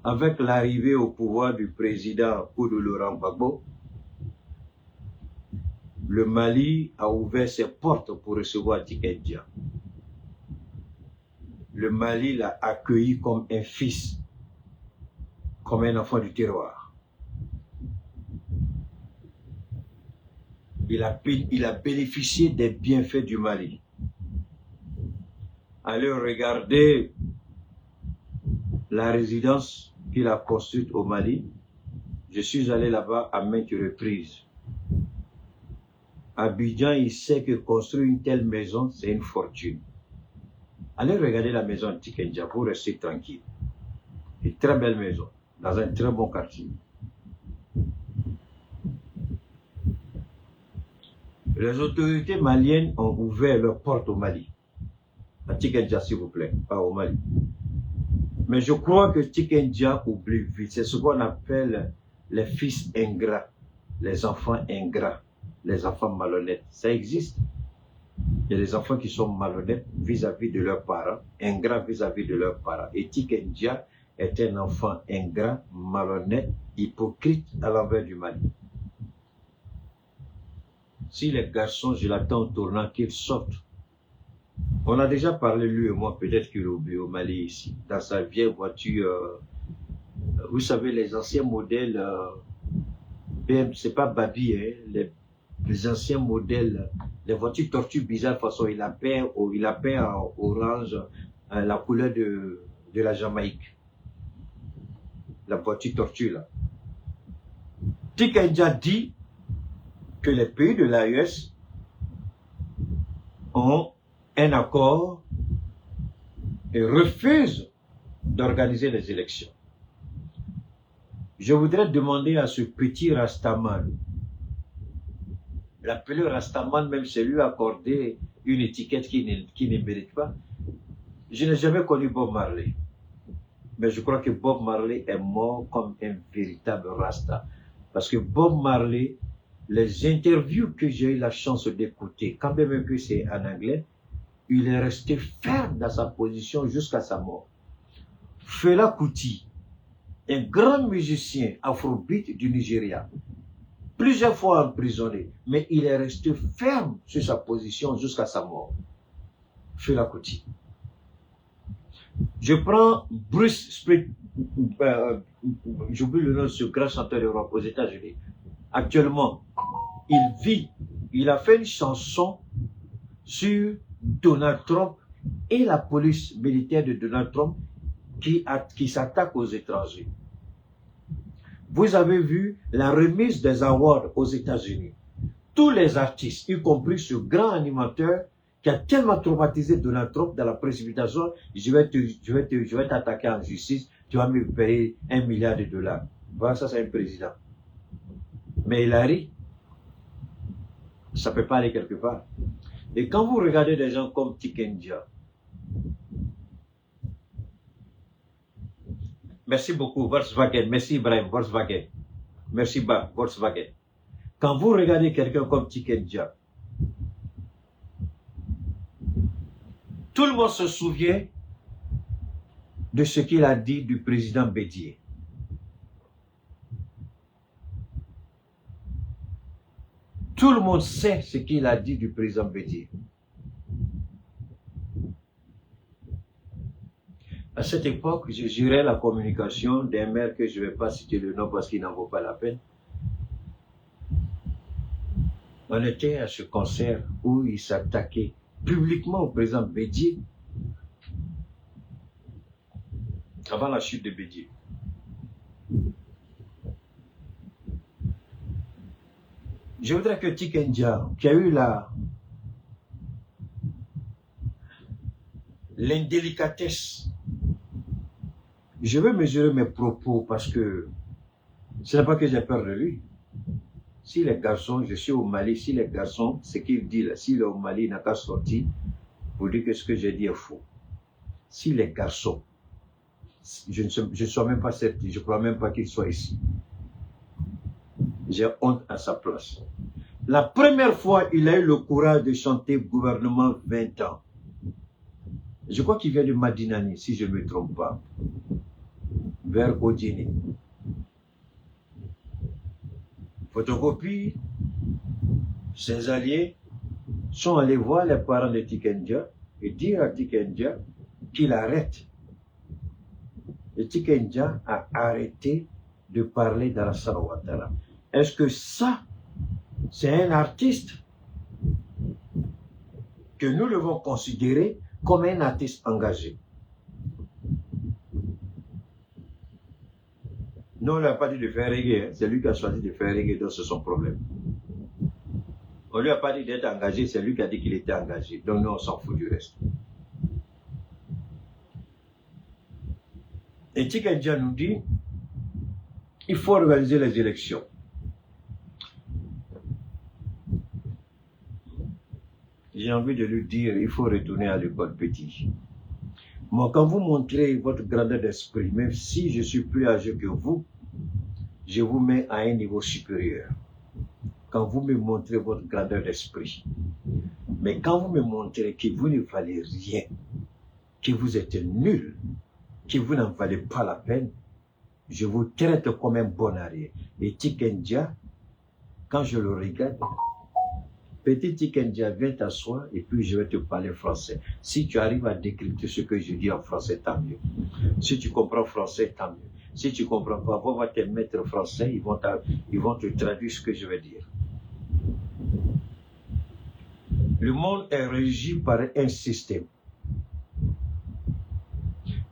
avec l'arrivée au pouvoir du président Oudou Laurent Gbagbo, le Mali a ouvert ses portes pour recevoir Tiken Jah. Le Mali l'a accueilli comme un fils, comme un enfant du terroir. Il a bénéficié des bienfaits du Mali. Allez regarder la résidence qu'il a construite au Mali. Je suis allé là-bas à maintes reprises. Abidjan, il sait que construire une telle maison, c'est une fortune. Allez regarder la maison de Tiken Jah pour rester tranquille. Une très belle maison, dans un très bon quartier. Les autorités maliennes ont ouvert leurs portes au Mali. À Tiken Jah, s'il vous plaît, pas au Mali. Mais je crois que Tiken Jah oublie vite. C'est ce qu'on appelle les fils ingrats, les enfants ingrats, les enfants malhonnêtes. Ça existe. Il y a des enfants qui sont malhonnêtes vis-à-vis de leurs parents, ingrats vis-à-vis de leurs parents. Et Tiken Jah est un enfant ingrat, malhonnête, hypocrite à l'envers du Mali. Si les garçons, je l'attends au tournant, qu'ils sortent. On a déjà parlé, lui et moi, peut-être qu'il oublie au Mali ici, dans sa vieille voiture. Vous savez, les anciens modèles, c'est pas Babi, hein, les anciens modèles, les voitures tortues bizarres, façon, il a peint en orange la couleur de la Jamaïque. La voiture tortue, là. Tiken Jah dit que les pays de l'AES ont un accord et refusent d'organiser les élections. Je voudrais demander à ce petit Rastaman, l'appeler Rastaman, même c'est lui accorder une étiquette qui ne mérite pas. Je n'ai jamais connu Bob Marley, mais je crois que Bob Marley est mort comme un véritable Rasta. Parce que Bob Marley, les interviews que j'ai eu la chance d'écouter, quand même que c'est en anglais, il est resté ferme dans sa position jusqu'à sa mort. Fela Kuti, un grand musicien afrobeat du Nigeria, plusieurs fois emprisonné, mais il est resté ferme sur sa position jusqu'à sa mort. Fela Kuti. Je prends Bruce Springsteen, j'oublie le nom de ce grand chanteur de rock aux États-Unis. Actuellement, il a fait une chanson sur Donald Trump et la police militaire de Donald Trump qui s'attaque aux étrangers. Vous avez vu la remise des awards aux États-Unis. Tous les artistes, y compris ce grand animateur qui a tellement traumatisé Donald Trump dans la précipitation, je vais t'attaquer en justice, tu vas me payer $1 milliard. Voilà, ça c'est un président. Mais Hillary, ça ne peut pas aller quelque part. Et quand vous regardez des gens comme Tiken Jah, merci beaucoup, Volkswagen, merci Ibrahim, Volkswagen, merci Volkswagen. Quand vous regardez quelqu'un comme Tiken Jah, tout le monde se souvient de ce qu'il a dit du président Bédié. Tout le monde sait ce qu'il a dit du président Bédié. À cette époque, je gérais la communication d'un maire que je ne vais pas citer le nom parce qu'il n'en vaut pas la peine. On était à ce concert où il s'attaquait publiquement au président Bédié avant la chute de Bédié. Je voudrais que Tiken Jah, qui a eu l'indélicatesse, je veux mesurer mes propos parce que ce n'est pas que j'ai peur de lui. Si les garçons, je suis au Mali, si les garçons, ce qu'il dit là, s'il est au Mali, il n'a qu'à sortir pour dire que ce que j'ai dit est faux. Si les garçons, je ne suis même pas certain, je ne crois même pas qu'il soit ici. J'ai honte à sa place. La première fois, il a eu le courage de chanter gouvernement 20 ans. Je crois qu'il vient de Madinani, si je ne me trompe pas. vers Odini. Photocopie, ses alliés sont allés voir les parents de Tikendia et dire à Tikendia qu'il arrête. Et Tikendia a arrêté de parler d'Alassane Ouattara. Est-ce que ça, c'est un artiste que nous devons considérer comme un artiste engagé? Non, on ne lui a pas dit de faire reggae, c'est lui qui a choisi de faire reggae, donc c'est son problème. On ne lui a pas dit d'être engagé, c'est lui qui a dit qu'il était engagé. Donc nous, on s'en fout du reste. Et Tikendia nous dit, il faut organiser les élections. J'ai envie de lui dire, il faut retourner à l'école petit. Moi, quand vous montrez votre grandeur d'esprit, même si je suis plus âgé que vous, je vous mets à un niveau supérieur. Quand vous me montrez votre grandeur d'esprit. Mais quand vous me montrez que vous ne valez rien, que vous êtes nul, que vous n'en valez pas la peine, je vous traite comme un bon arrière. Et Tikendia, quand je le regarde, petit Tikendia, viens t'asseoir et puis je vais te parler français. Si tu arrives à décrypter ce que je dis en français, tant mieux. Si tu comprends français, tant mieux. Si tu ne comprends pas, va voir tes maîtres français, ils vont te traduire ce que je vais dire. Le monde est régi par un système.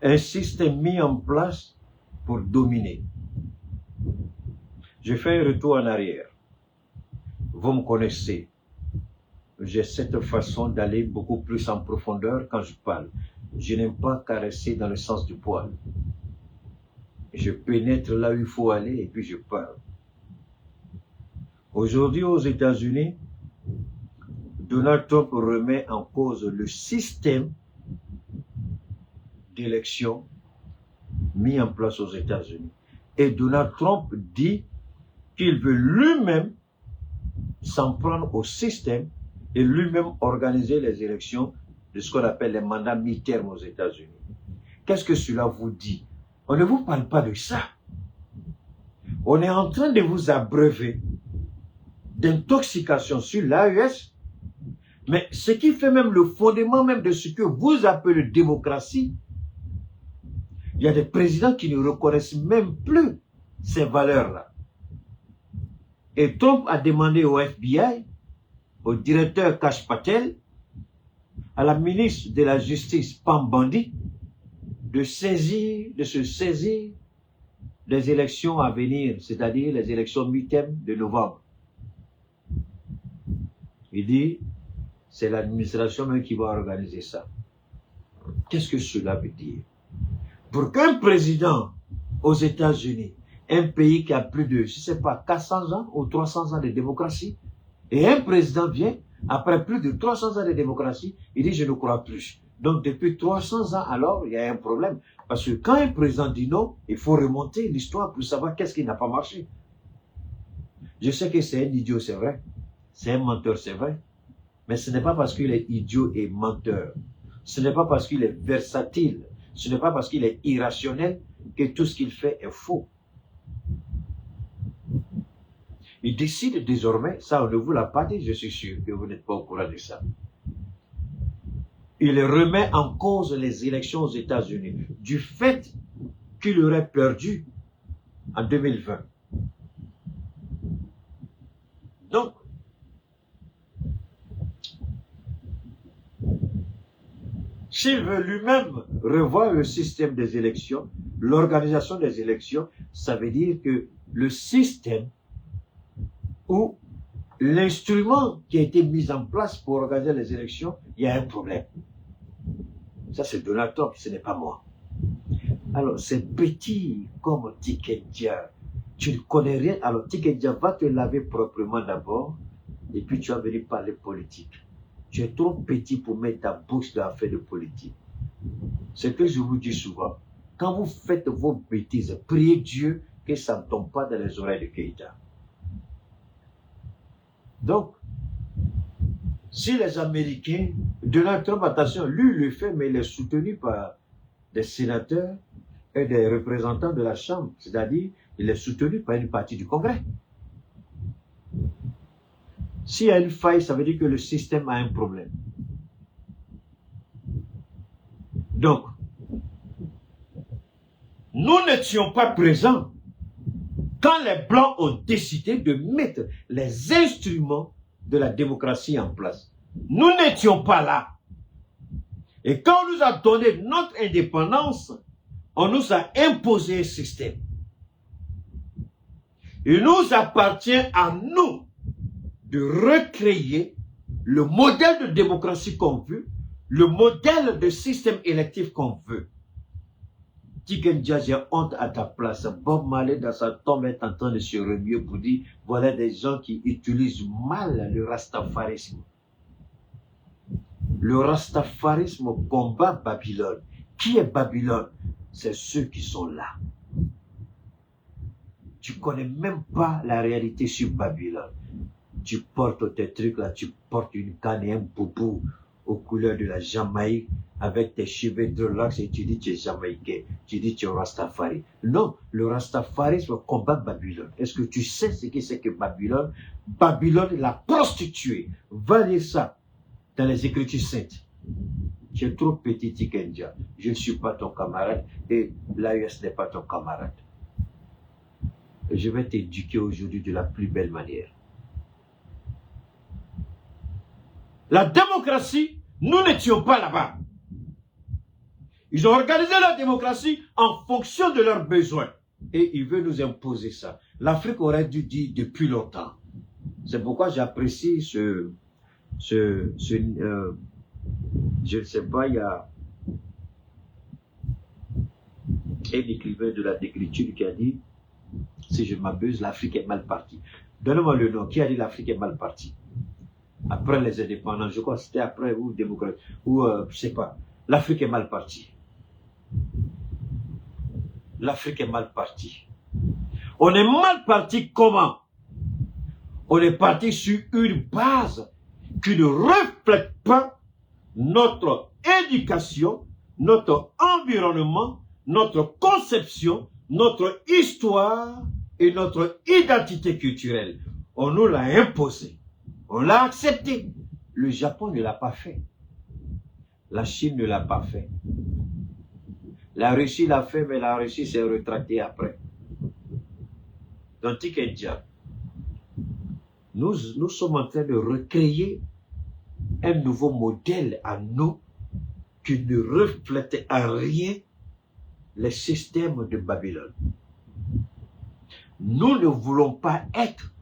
Un système mis en place pour dominer. Je fais un retour en arrière. Vous me connaissez. J'ai cette façon d'aller beaucoup plus en profondeur quand je parle. Je n'aime pas caresser dans le sens du poil. Je pénètre là où il faut aller et puis je parle. Aujourd'hui aux États-Unis, Donald Trump remet en cause le système d'élection mis en place aux États-Unis. Et Donald Trump dit qu'il veut lui-même s'en prendre au système et lui-même organiser les élections de ce qu'on appelle les mandats mi-termes aux États-Unis. Qu'est-ce que cela vous dit? On ne vous parle pas de ça. On est en train de vous abreuver d'intoxication sur l'AES, mais ce qui fait même le fondement même de ce que vous appelez démocratie, il y a des présidents qui ne reconnaissent même plus ces valeurs-là. Et Trump a demandé au FBI, au directeur Kash Patel, à la ministre de la Justice Pam Bondi, de se saisir des élections à venir, c'est-à-dire les élections mi-termes de novembre. Il dit, c'est l'administration même qui va organiser ça. Qu'est-ce que cela veut dire? Pour qu'un président aux États-Unis, un pays qui a plus de, je ne sais pas, 400 ans ou 300 ans de démocratie, et un président vient, après plus de 300 ans de démocratie, il dit, je ne crois plus. Donc depuis 300 ans, alors, il y a un problème. Parce que quand un président dit non, il faut remonter l'histoire pour savoir qu'est-ce qui n'a pas marché. Je sais que c'est un idiot, c'est vrai. C'est un menteur, c'est vrai. Mais ce n'est pas parce qu'il est idiot et menteur. Ce n'est pas parce qu'il est versatile. Ce n'est pas parce qu'il est irrationnel que tout ce qu'il fait est faux. Il décide désormais, ça on ne vous l'a pas dit, je suis sûr que vous n'êtes pas au courant de ça. Il remet en cause les élections aux États-Unis du fait qu'il aurait perdu en 2020. Donc, s'il veut lui-même revoir le système des élections, l'organisation des élections, ça veut dire que le système ou l'instrument qui a été mis en place pour organiser les élections, il y a un problème. Ça, c'est Donald Trump, ce n'est pas moi. Alors, c'est petit comme Tikendia. Tu ne connais rien. Alors, Tikendia va te laver proprement d'abord, et puis tu vas venir parler politique. Tu es trop petit pour mettre ta bouche dans l'affaire de politique. C'est ce que je vous dis souvent. Quand vous faites vos bêtises, priez Dieu que ça ne tombe pas dans les oreilles de Keïta. Donc, si les Américains, Donald Trump, attention, lui le fait, mais il est soutenu par des sénateurs et des représentants de la Chambre, c'est-à-dire il est soutenu par une partie du Congrès. S'il y a une faille, ça veut dire que le système a un problème. Donc, nous n'étions pas présents quand les Blancs ont décidé de mettre les instruments de la démocratie en place. Nous n'étions pas là. Et quand on nous a donné notre indépendance, on nous a imposé un système. Il nous appartient à nous de recréer le modèle de démocratie qu'on veut, le modèle de système électif qu'on veut. Tiken Jah, j'ai honte à ta place. Bob Marley dans sa tombe est en train de se remuer pour dire, voilà des gens qui utilisent mal le rastafarisme. Le rastafarisme combat Babylone. Qui est Babylone? C'est ceux qui sont là. Tu ne connais même pas la réalité sur Babylone. Tu portes tes trucs là, tu portes une canne et un boubou aux couleurs de la Jamaïque avec tes cheveux dreadlocks et tu dis tu es jamaïcain, tu dis tu es rastafari. Non, le rastafarisme combat Babylone. Est-ce que tu sais ce que c'est que Babylone? Babylone, la prostituée. Va lire ça dans les Écritures saintes. Tu es trop petit, Tiken Jah. Je ne suis pas ton camarade et l'AES n'est pas ton camarade. Et je vais t'éduquer aujourd'hui de la plus belle manière. La démocratie, nous n'étions pas là-bas. Ils ont organisé la démocratie en fonction de leurs besoins. Et ils veulent nous imposer ça. L'Afrique aurait dû dire depuis longtemps. C'est pourquoi j'apprécie je ne sais pas, il y a un écrivain de la décriture qui a dit, si je m'abuse, l'Afrique est mal partie. Donnez-moi le nom. Qui a dit l'Afrique est mal partie? Après les indépendants, je crois que c'était après ou démocrate, ou je sais pas. L'Afrique est mal partie. L'Afrique est mal partie. On est mal parti comment? On est parti sur une base qui ne reflète pas notre éducation, notre environnement, notre conception, notre histoire et notre identité culturelle. On nous l'a imposé. On l'a accepté. Le Japon ne l'a pas fait. La Chine ne l'a pas fait. La Russie l'a fait, mais la Russie s'est rétractée après. Dans Tiken Jah, nous sommes en train de recréer un nouveau modèle à nous qui ne reflète en rien les systèmes de Babylone. Nous ne voulons pas être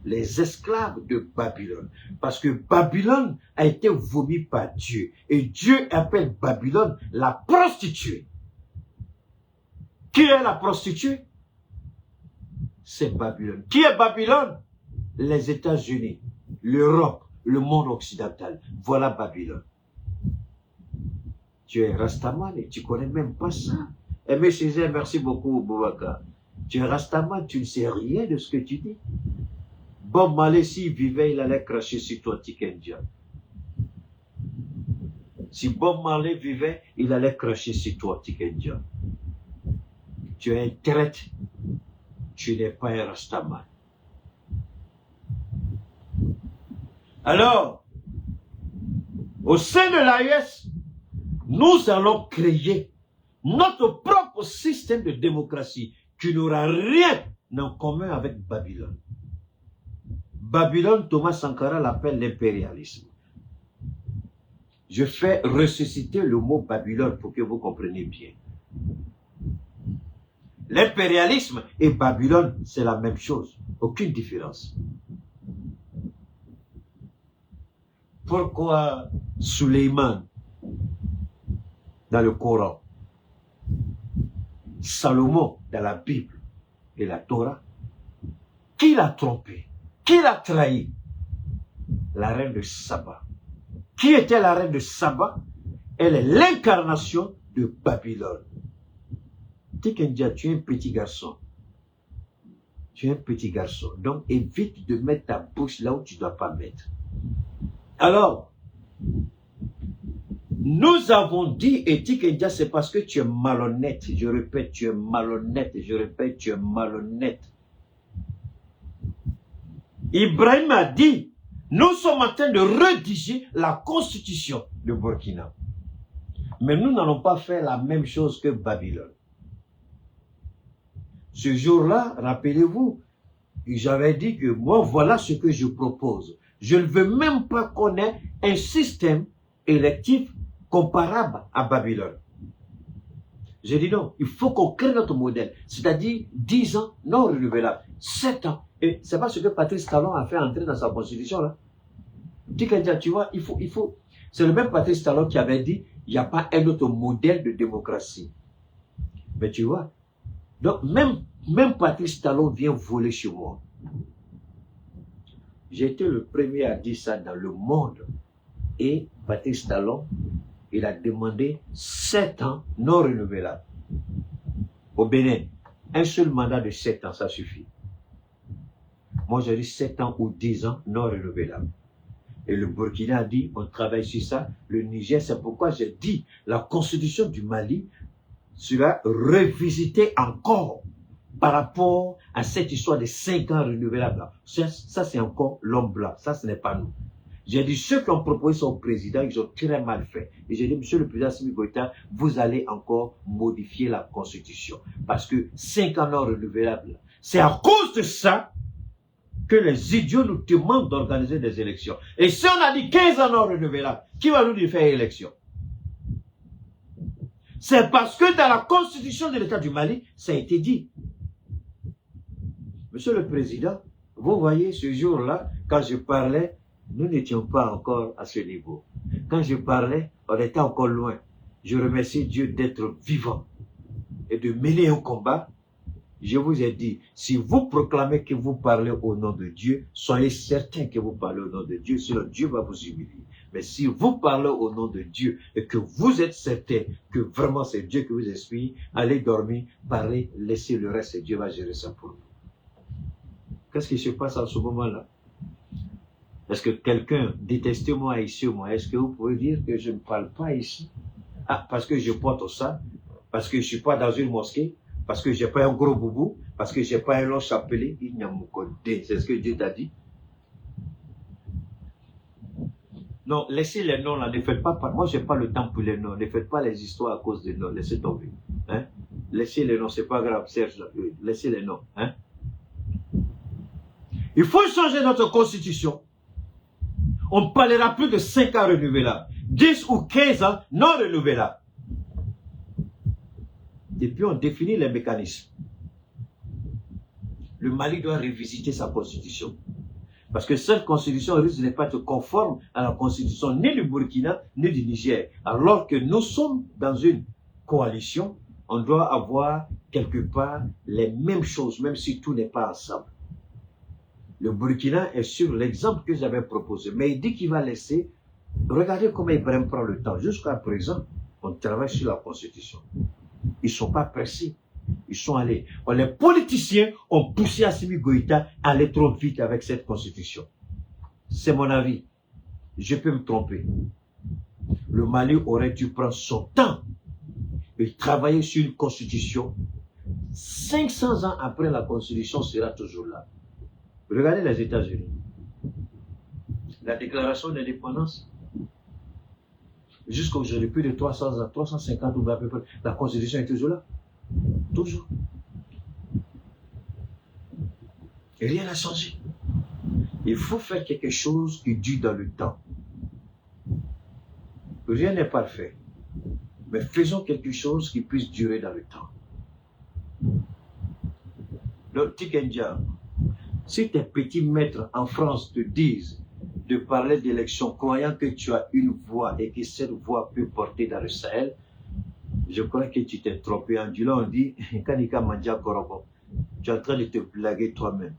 les esclaves de Babylone. Parce que Babylone a été vomi par Dieu. Et Dieu appelle Babylone la prostituée. Qui est la prostituée? C'est Babylone. Qui est Babylone? Les États-Unis, l'Europe, le monde occidental. Voilà Babylone. Tu es Rastaman et tu ne connais même pas ça. Aimé Césaire, merci beaucoup, Boubacar. Tu es Rastaman, tu ne sais rien de ce que tu dis. Bob Marley, s'il vivait, il allait cracher sur toi, Tiken Jah. Si Bob Marley vivait, il allait cracher sur toi, Tiken Jah. Tu es un traître, tu n'es pas un Rastaman. Alors, au sein de l'AES, nous allons créer notre propre système de démocratie qui n'aura rien en commun avec Babylone. Babylone, Thomas Sankara l'appelle l'impérialisme. Je fais ressusciter le mot Babylone pour que vous compreniez bien. L'impérialisme et Babylone, c'est la même chose. Aucune différence. Pourquoi Suleiman, dans le Coran, Salomon, dans la Bible et la Torah, qui l'a trompé? Qui l'a trahi? La reine de Saba. Qui était la reine de Saba? Elle est l'incarnation de Babylone. Tiken Jah, tu es un petit garçon. Tu es un petit garçon. Donc, évite de mettre ta bouche là où tu ne dois pas mettre. Alors, Nous avons dit, et Tikendia, c'est parce que tu es malhonnête. Je répète, tu es malhonnête. Je répète, tu es malhonnête. Ibrahim a dit, nous sommes en train de rédiger la constitution de Burkina. Mais nous n'allons pas faire la même chose que Babylone. Ce jour-là, rappelez-vous, j'avais dit que moi, voilà ce que je propose. Je ne veux même pas qu'on ait un système électif comparable à Babylone. J'ai dit non, il faut qu'on crée notre modèle, c'est-à-dire 10 ans non renouvelables, 7 ans. Et c'est pas ce que Patrice Talon a fait entrer dans sa constitution là. Tu vois, il faut. C'est le même Patrice Talon qui avait dit, il n'y a pas un autre modèle de démocratie. Mais tu vois, donc même Patrice Talon vient voler chez moi. J'ai été le premier à dire ça dans le monde. Et Patrice Talon, il a demandé 7 ans non renouvelables. Au Bénin, un seul mandat de 7 ans, ça suffit. Moi, j'ai dit 7 ans ou 10 ans non renouvelables. Et le Burkina a dit, on travaille sur ça. Le Niger, c'est pourquoi j'ai dit, la constitution du Mali sera revisitée encore par rapport à cette histoire de 5 ans renouvelables. Ça c'est encore l'homme blanc. Ça, ce n'est pas nous. J'ai dit, ceux qui ont proposé son président, ils ont très mal fait. Et j'ai dit, monsieur le président Assimi Goïta, vous allez encore modifier la constitution. Parce que 5 ans non renouvelables, c'est à cause de ça que les idiots nous demandent d'organiser des élections. Et si on a dit 15 ans non renouvelables, qui va nous dire faire élection? C'est parce que dans la constitution de l'État du Mali, ça a été dit. Monsieur le Président, vous voyez ce jour-là, quand je parlais, nous n'étions pas encore à ce niveau. Quand je parlais, on était encore loin. Je remercie Dieu d'être vivant et de mener un combat. Je vous ai dit, si vous proclamez que vous parlez au nom de Dieu, soyez certains que vous parlez au nom de Dieu, sinon Dieu va vous humilier. Mais si vous parlez au nom de Dieu et que vous êtes certain que vraiment c'est Dieu qui vous inspire, allez dormir, parlez, laissez le reste et Dieu va gérer ça pour vous. Qu'est-ce qui se passe en ce moment-là? Est-ce que quelqu'un, détestez-moi ici ou moi, est-ce que vous pouvez dire que je ne parle pas ici? Ah, parce que je porte ça, parce que je ne suis pas dans une mosquée, parce que je n'ai pas un gros boubou, parce que je n'ai pas un long chapelet, il n'y a mon côté. C'est ce que Dieu t'a dit. Non, laissez les noms là, ne faites pas, moi je n'ai pas le temps pour les noms, ne faites pas les histoires à cause des noms, laissez tomber. Hein? Laissez les noms, c'est pas grave, Serge, laissez les noms. Hein? Il faut changer notre constitution. On ne parlera plus de 5 ans renouvelables, 10 ou 15 ans non renouvelables. Et puis on définit les mécanismes. Le Mali doit revisiter sa constitution. Parce que cette constitution risque de ne pas être conforme à la constitution ni du Burkina ni du Niger. Alors que nous sommes dans une coalition, on doit avoir quelque part les mêmes choses, même si tout n'est pas ensemble. Le Burkina est sur l'exemple que j'avais proposé, mais il dit qu'il va laisser. Regardez comment Ibrahim prend le temps. Jusqu'à présent, on travaille sur la constitution. Ils ne sont pas pressés. Ils sont allés. Les politiciens ont poussé Assimi Goïta à aller trop vite avec cette constitution. C'est mon avis. Je peux me tromper. Le Mali aurait dû prendre son temps et travailler sur une constitution. 500 ans après, la constitution sera toujours là. Regardez les États-Unis. La déclaration d'indépendance, jusqu'à aujourd'hui, plus de 300 ans, 350 ou à peu près, la constitution est toujours là. Toujours. Et rien n'a changé. Il faut faire quelque chose qui dure dans le temps. Rien n'est parfait. Mais faisons quelque chose qui puisse durer dans le temps. Donc, Tikendia, si tes petits maîtres en France te disent de parler d'élection, croyant que tu as une voix et que cette voix peut porter dans le Sahel, je crois que tu t'es trompé. En Dula, on dit, Kanika Mandja Korobo, tu es en train de te blaguer toi-même.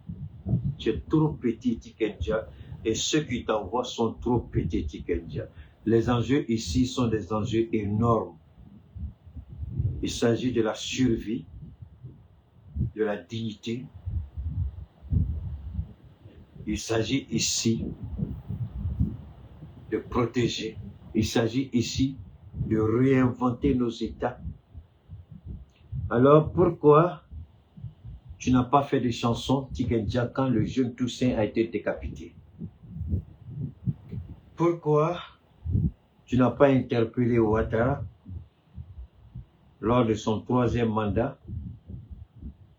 Tu es trop petit, Tikendia, et ceux qui t'envoient sont trop petits, Tikendia. Les enjeux ici sont des enjeux énormes. Il s'agit de la survie, de la dignité. Il s'agit ici de protéger. Il s'agit ici de réinventer nos États. Alors pourquoi tu n'as pas fait de chansons Tikenja quand le jeune Toussaint a été décapité? Pourquoi tu n'as pas interpellé Ouattara lors de son 3e mandat,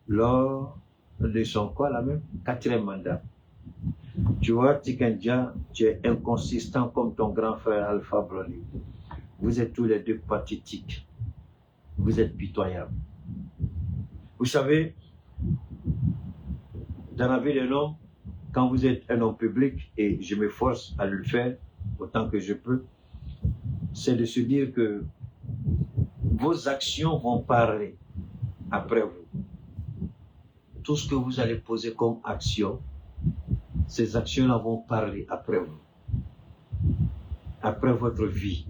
lors de son quoi là même 4e mandat? Tu vois, Tikenja, tu es inconsistant comme ton grand frère Alpha Blondy. Vous êtes tous les deux pathétiques. Vous êtes pitoyables. Vous savez, dans la vie d'un homme, quand vous êtes un homme public, et je m'efforce à le faire autant que je peux, c'est de se dire que vos actions vont parler après vous. Tout ce que vous allez poser comme action, ces actions-là vont parler après vous, après votre vie.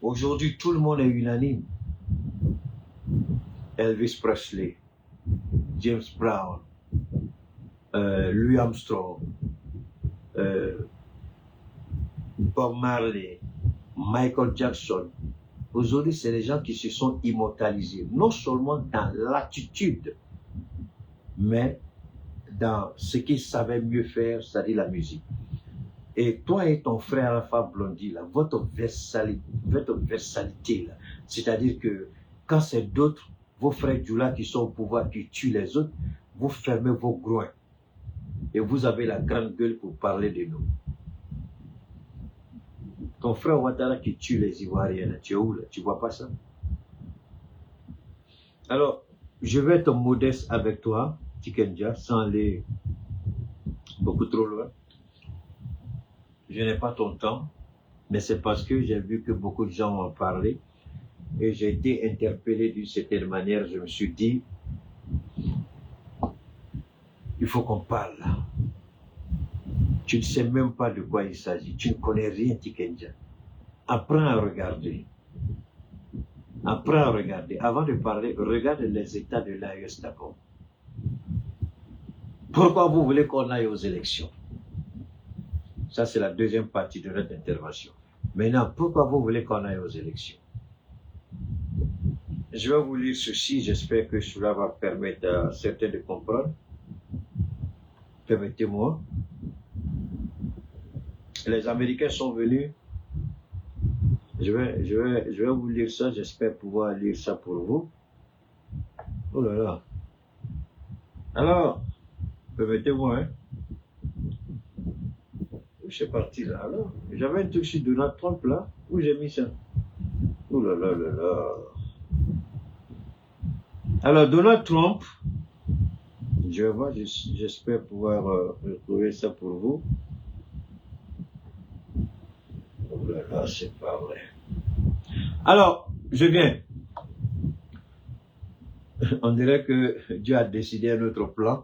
Aujourd'hui, tout le monde est unanime. Elvis Presley, James Brown, Louis Armstrong, Bob Marley, Michael Jackson. Aujourd'hui, c'est les gens qui se sont immortalisés, non seulement dans l'attitude, mais dans ce qu'ils savaient mieux faire, c'est-à-dire la musique. Et toi et ton frère Alpha Blondy, là, votre versalité, c'est-à-dire que quand c'est d'autres, vos frères Djoula qui sont au pouvoir, qui tuent les autres, vous fermez vos groins. Et vous avez la grande gueule pour parler de nous. Ton frère Ouattara qui tue les Ivoiriens, là, tu es où là? Tu vois pas ça? Alors, je vais être modeste avec toi, Tikenja, sans aller beaucoup trop loin. Je n'ai pas ton temps, mais c'est parce que j'ai vu que beaucoup de gens en parlaient et j'ai été interpellé d'une certaine manière. Je me suis dit, il faut qu'on parle. Tu ne sais même pas de quoi il s'agit. Tu ne connais rien, Tikenja. Apprends à regarder. Apprends à regarder. Avant de parler, regarde les états de l'AES d'abord. Pourquoi vous voulez qu'on aille aux élections? Ça, c'est la deuxième partie de notre intervention. Maintenant, pourquoi vous voulez qu'on aille aux élections? Je vais vous lire ceci. J'espère que cela va permettre à certains de comprendre. Permettez-moi. Les Américains sont venus. Je vais vous lire ça. J'espère pouvoir lire ça pour vous. Oh là là. Alors, permettez-moi, hein. Je suis parti là. Alors, j'avais un truc sur Donald Trump là. Où j'ai mis ça? Oh là là là là. Alors, Donald Trump, je vais voir, j'espère pouvoir retrouver ça pour vous. Oh là là, c'est pas vrai. Alors, je viens. On dirait que Dieu a décidé un autre plan.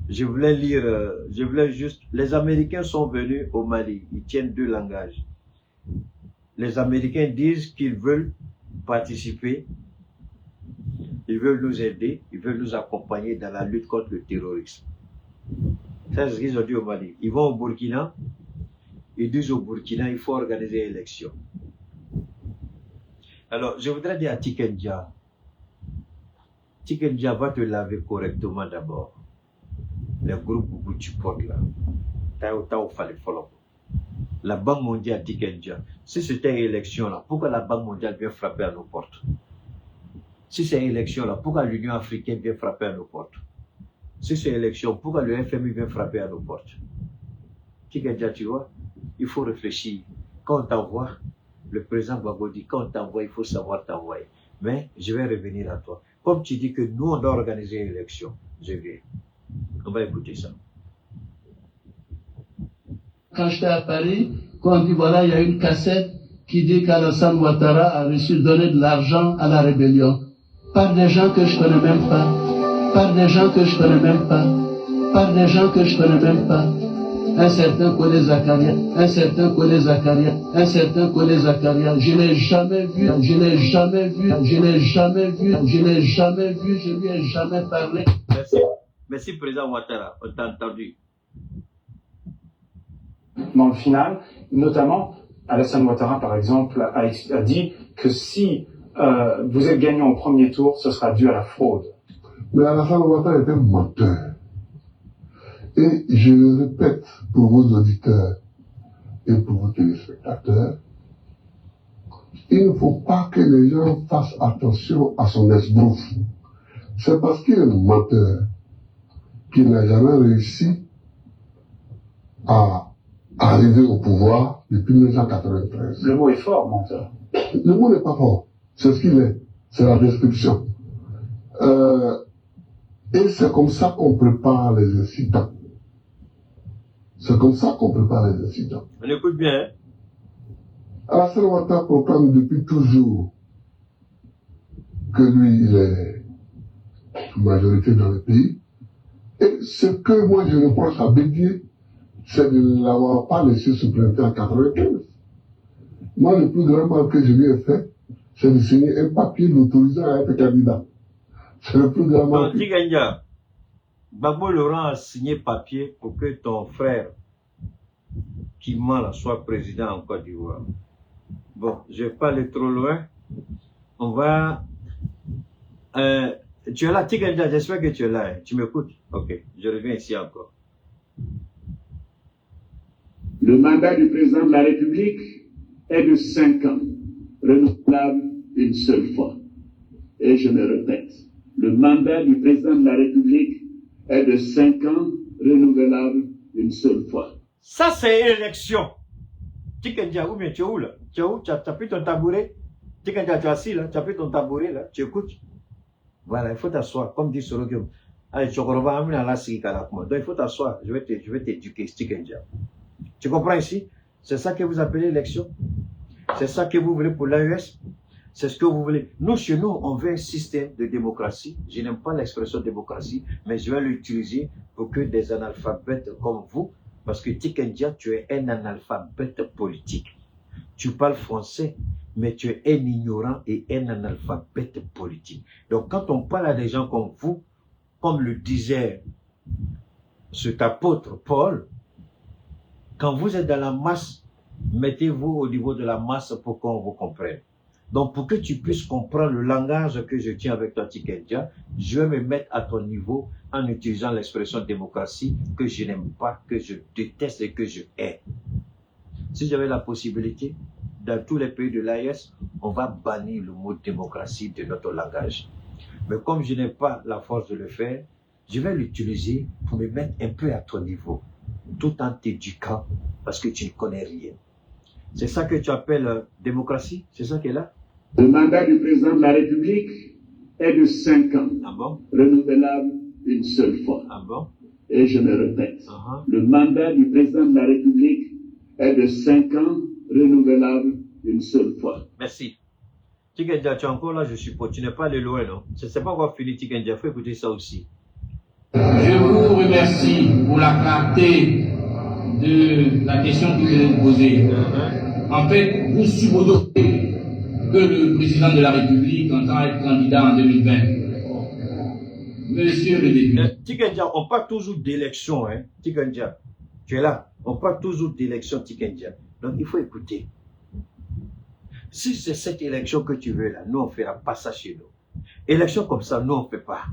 Je voulais lire, je voulais juste... Les Américains sont venus au Mali. Ils tiennent deux langages. Les Américains disent qu'ils veulent participer. Ils veulent nous aider. Ils veulent nous accompagner dans la lutte contre le terrorisme. Ça, c'est ce qu'ils ont dit au Mali. Ils vont au Burkina. Ils disent au Burkina, il faut organiser une élection. Alors, je voudrais dire à Tikenja, Tikenja va te laver correctement d'abord. Les groupes où tu portes là. La Banque mondiale Tikenja, si c'était une élection là, pourquoi la Banque mondiale vient frapper à nos portes? Si c'est une élection là, pourquoi l'Union africaine vient frapper à nos portes? Si c'est une élection, pourquoi le FMI vient frapper à nos portes? Tikenja, tu vois, il faut réfléchir. Quand on t'envoie, le président Gbagbo dit, quand on t'envoie, il faut savoir t'envoyer. Mais je vais revenir à toi. Comme tu dis que nous, on doit organiser une élection, je viens. On va écouter ça. Quand j'étais à Paris, quand on dit voilà, il y a une cassette qui dit qu'Alassane Ouattara a donné de l'argent à la rébellion. Par des gens que je connais même pas. Par des gens que je connais même pas. Par des gens que je connais même pas. Un certain Kole Zakaria, un certain Kole Zakaria, un certain Kole Zakaria. Je n'ai jamais vu, je n'ai jamais vu, je n'ai jamais vu, je n'ai jamais vu, je lui ai jamais parlé. Merci. Merci, Président Ouattara. On t'a entendu. Dans le final, notamment Alassane Ouattara, par exemple, a dit que si vous êtes gagnant au premier tour, ce sera dû à la fraude. Mais Alassane Ouattara est un menteur. Et je le répète pour vos auditeurs et pour vos téléspectateurs, il ne faut pas que les gens fassent attention à son esbrouf. C'est parce qu'il est un menteur qu'il n'a jamais réussi à arriver au pouvoir depuis 1993. Le mot est fort, menteur. Le mot n'est pas fort. C'est ce qu'il est. C'est la description. Et c'est comme ça qu'on prépare les incidents. C'est comme ça qu'on prépare les incidents. On écoute bien. Hein? Alassane Ouattara proclame depuis toujours que lui, il est majorité dans le pays. Et ce que moi je reproche à Bédier, c'est de ne l'avoir pas laissé se présenter en 95. Moi, le plus grand mal que je lui ai fait, c'est de signer un papier l'autorisant à être candidat. C'est le plus grand mal. Tiganja, Gbagbo Laurent a signé papier pour que ton frère, qui ment là, soit président en Côte d'Ivoire. Bon, je vais pas aller trop loin. On va... tu es là, Tiganja, j'espère que tu es là. Hein. Tu m'écoutes? Ok, je reviens ici encore. Le mandat du président de la République est de 5 ans, renouvelable une seule fois. Et je me répète, le mandat du président de la République est de 5 ans, renouvelable une seule fois. Ça, c'est élection. Tiganja, où bien tu es où là? Tu es où? Tu as pris ton tabouret? Tiganja, tu es assis là? Tu as pris ton tabouret là? Tu écoutes? Voilà, il faut t'asseoir, comme dit Sorogyo. Allez, tu revois donc il faut t'asseoir, je vais t'éduquer, Tiganja. Tu comprends ici? C'est ça que vous appelez l'élection? C'est ça que vous voulez pour l'AES? C'est ce que vous voulez? Nous, chez nous, on veut un système de démocratie. Je n'aime pas l'expression démocratie, mais je vais l'utiliser pour que des analphabètes comme vous, parce que Tiganja, tu es un analphabète politique. Tu parles français, mais tu es un ignorant et un analphabète politique. Donc, quand on parle à des gens comme vous, comme le disait cet apôtre Paul, quand vous êtes dans la masse, mettez-vous au niveau de la masse pour qu'on vous comprenne. Donc, pour que tu puisses comprendre le langage que je tiens avec toi, Tiganja, je vais me mettre à ton niveau en utilisant l'expression démocratie que je n'aime pas, que je déteste et que je hais. Si j'avais la possibilité, dans tous les pays de l'AES, on va bannir le mot démocratie de notre langage. Mais comme je n'ai pas la force de le faire, je vais l'utiliser pour me mettre un peu à ton niveau, tout en t'éduquant, parce que tu ne connais rien. C'est ça que tu appelles démocratie? C'est ça qui est là? Le mandat du président de la République est de 5 ans, Ah bon? renouvelable une seule fois. Ah bon? Et je me répète, le mandat du président de la République est de 5 ans, renouvelable une seule fois. Merci. Tiganja, tu es encore là, je suppose. Tu n'es pas allé loin, non? Je ne sais pas encore fini, Tiganja. Il faut écouter ça aussi. Je vous remercie pour la clarté de la question que vous venez de poser. En fait, vous supposez que le président de la République entend être candidat en 2020. Monsieur le député. Tiganja, on parle toujours d'élection, hein? Tiganja, tu es là. On parle toujours d'élection, Tiganja. Donc, il faut écouter. Si c'est cette élection que tu veux là, nous on ne fera pas ça chez nous. Élection comme ça, nous on ne fait pas.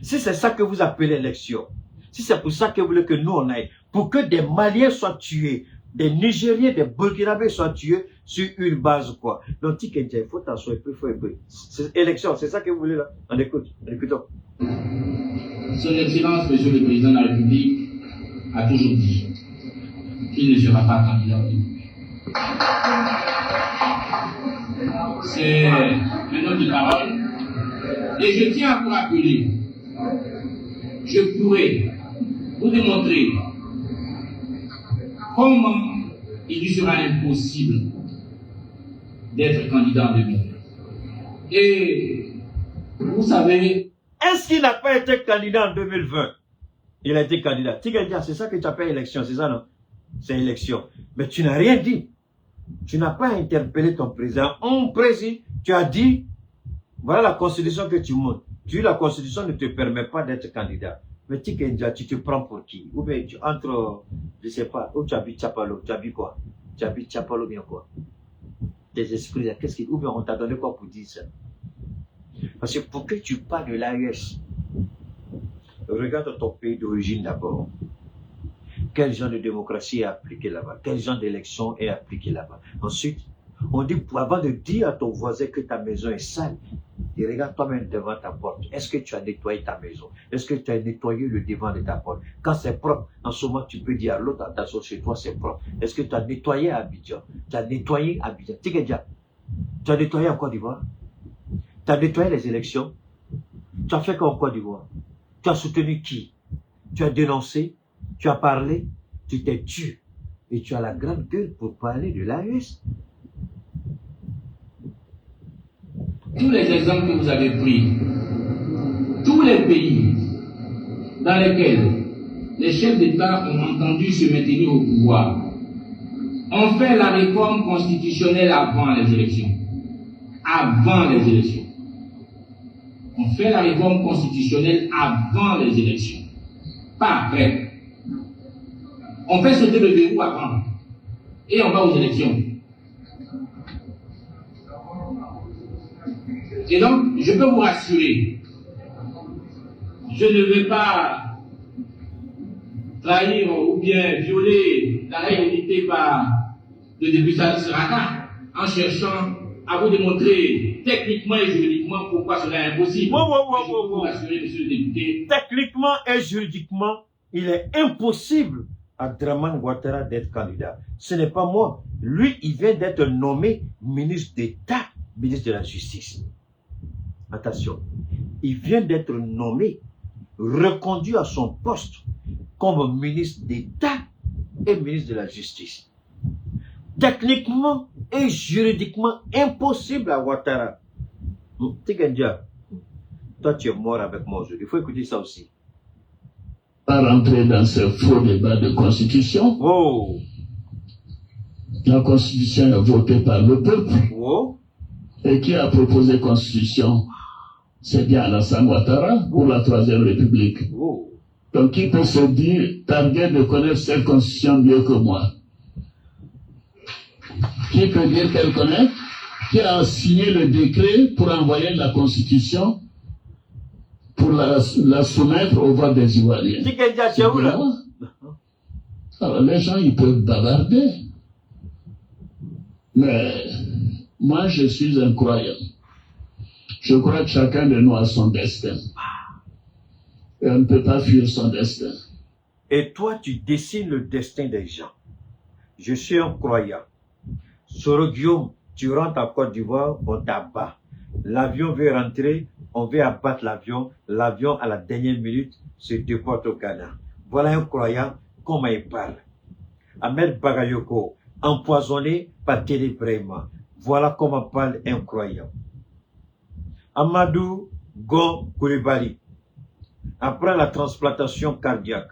Si c'est ça que vous appelez élection, si c'est pour ça que vous voulez que nous on aille, pour que des Maliens soient tués, des Nigériens, des Burkinabés soient tués sur une base quoi. Donc Tiganja, il faut t'asseoir, il faut écouter. C'est élection, c'est ça que vous voulez là. On écoute, écoutons. Son Excellence, Monsieur le Président de la République, a toujours dit qu'il ne sera pas candidat au député. C'est un homme de parole. Et je tiens à vous rappeler, je pourrais vous démontrer comment il lui sera impossible d'être candidat en 2020. Et vous savez... Est-ce qu'il n'a pas été candidat en 2020? Il a été candidat. Tiganja, c'est ça que tu appelles élection, c'est ça non? C'est élection. Mais tu n'as rien dit. Tu n'as pas interpellé ton président. Tu as dit, voilà la constitution que tu montes. La constitution ne te permet pas d'être candidat. Mais Tiganja, tu te prends pour qui? Ou bien tu entres, je ne sais pas, où tu habites Chapalo, tu habites quoi? Tu habites Chapal ou bien quoi? Des esprits, qu'est-ce qui, ou bien on t'a donné quoi pour dire ça? Parce que pour que tu parles de l'AES, regarde ton pays d'origine d'abord. Quel genre de démocratie est appliqué là-bas? Quel genre d'élection est appliqué là-bas? Ensuite, on dit, avant de dire à ton voisin que ta maison est sale, et regarde toi-même devant ta porte. Est-ce que tu as nettoyé ta maison? Est-ce que tu as nettoyé le devant de ta porte? Quand c'est propre, en ce moment, tu peux dire à l'autre, attention, chez toi, c'est propre. Est-ce que tu as nettoyé Abidjan? Tu as nettoyé Abidjan? Tu as nettoyé en Côte d'Ivoire? Tu as nettoyé les élections? Tu as fait quoi en Côte d'Ivoire? Tu as soutenu qui? Tu as dénoncé? Tu as parlé? Tu t'es tué. Et tu as la grande gueule pour parler de l'AES. Tous les exemples que vous avez pris, tous les pays dans lesquels les chefs d'État ont entendu se maintenir au pouvoir ont fait la réforme constitutionnelle avant les élections. Avant les élections. On fait la réforme constitutionnelle avant les élections. Pas après. On fait sauter le verrou avant. Et on va aux élections. Et donc, je peux vous rassurer, je ne vais pas trahir ou bien violer la réalité par le député Saraka en cherchant à vous démontrer techniquement et juridiquement pourquoi cela est impossible. Je peux vous rassurer, monsieur le député. Techniquement et juridiquement, il est impossible à Dramane Ouattara d'être candidat. Ce n'est pas moi. Lui, il vient d'être nommé ministre d'État, ministre de la Justice. Attention, il vient d'être nommé, reconduit à son poste comme ministre d'État et ministre de la Justice. Techniquement et juridiquement impossible à Ouattara. Tikendia, toi tu es mort avec moi aujourd'hui. Il faut écouter ça aussi. Pas rentrer dans ce faux débat de constitution. Oh. La constitution est votée par le peuple. Oh. Et qui a proposé constitution? C'est bien Alassane Ouattara pour la Troisième République. Oh. Donc qui peut se dire, targuer de connaître cette constitution mieux que moi? Qui peut dire qu'elle connaît? Qui a signé le décret pour envoyer la constitution pour la soumettre au vote des Ivoiriens? Alors les gens, ils peuvent bavarder. Mais moi, je suis un croyant. Je crois que chacun de nous a son destin. Et on ne peut pas fuir son destin. Et toi, tu dessines le destin des gens. Je suis un croyant. Soro Guillaume, tu rentres en Côte d'Ivoire, on t'abat. L'avion veut rentrer, on veut abattre l'avion. L'avion, à la dernière minute, se déporte au Ghana. Voilà un croyant, comment il parle. Ahmed Bagayoko, empoisonné par Télé Brahima. Voilà comment parle un croyant. Amadou Gon Koulibaly. Après la transplantation cardiaque,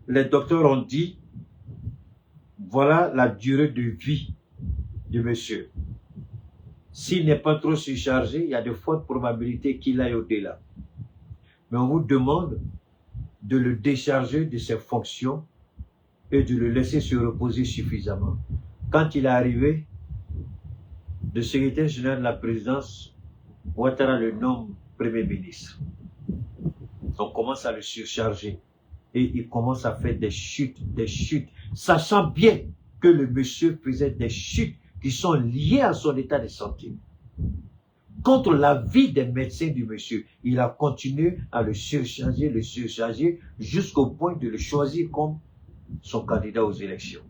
les docteurs ont dit, voilà la durée de vie de monsieur. S'il n'est pas trop surchargé, il y a de fortes probabilités qu'il aille au-delà. Mais on vous demande de le décharger de ses fonctions et de le laisser se reposer suffisamment. Quand il est arrivé, le secrétaire général de la présidence, Ouattara le nomme Premier ministre. On commence à le surcharger et il commence à faire des chutes, sachant bien que le monsieur faisait des chutes qui sont liées à son état de santé. Contre l'avis des médecins du monsieur, il a continué à le surcharger jusqu'au point de le choisir comme son candidat aux élections.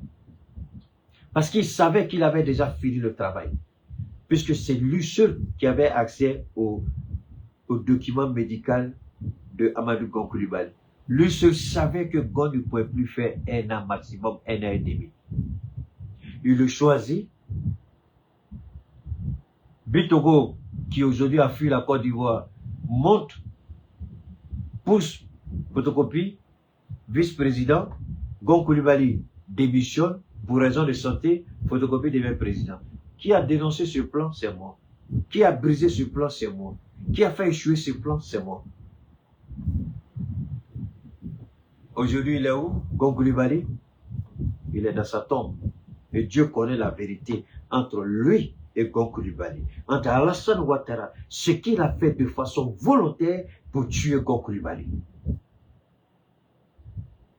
Parce qu'il savait qu'il avait déjà fini le travail. Puisque c'est lui seul qui avait accès au document médical de Amadou Gon Koulibaly. Lui seul savait que Gon ne pouvait plus faire 1 an maximum, 1 an et demi. Il le choisit. Bitogo, qui aujourd'hui a fui la Côte d'Ivoire, monte, pousse, photocopie, vice-président. Gon Koulibaly démissionne pour raison de santé, photocopie devient président. Qui a dénoncé ce plan, c'est moi. Qui a brisé ce plan, c'est moi. Qui a fait échouer ce plan, c'est moi. Aujourd'hui, il est où? Gon Koulibaly, il est dans sa tombe. Et Dieu connaît la vérité entre lui et Gon Coulibaly. Entre Alassane Ouattara, ce qu'il a fait de façon volontaire pour tuer Gon Coulibaly.